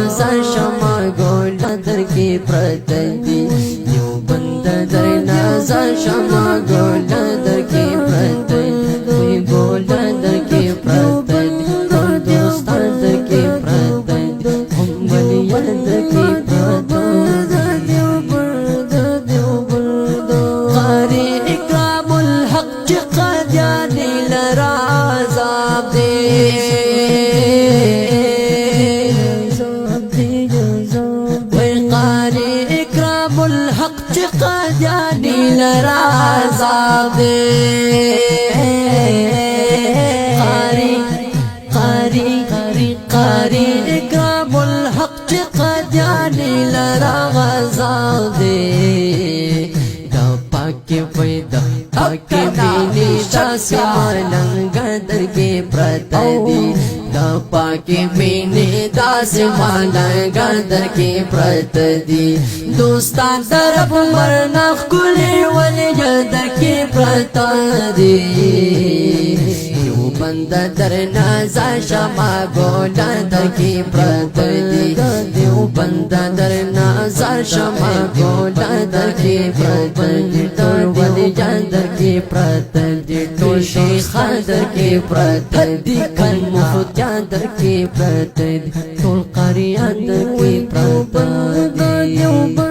نازا شما ګوله درکې پرته دي دیوبند در نازا شما ګوله درکې پرته دي ګوله درکې پرته دي ټول دوستان درکې پرته دي هم ولیان درکې پرته قاری اکرام الحق چې قادیانی لرا عذاب دی الحق چې قادیانی لرا عذاب دی قاری اکرام الحق چې قادیانی لرا عذاب دی دا پاکی پیدا پاکی بینی داسې ملنګ درکې پرته دي دا پاکی بینی داسې ملنګ درکې پرته دي دوستان طرف مرنا ښکلې ولې درکې پرته دي دیوبند در نازا شما ګوله درکې پرته دي دیوبند در نازا شما ګوله درکې پرته دي ټول ولیان درکې پرته دي ټول شیخان درکې پرته دي کل مفتیان درکې پرته دي ټول قاریان درکې پرته دي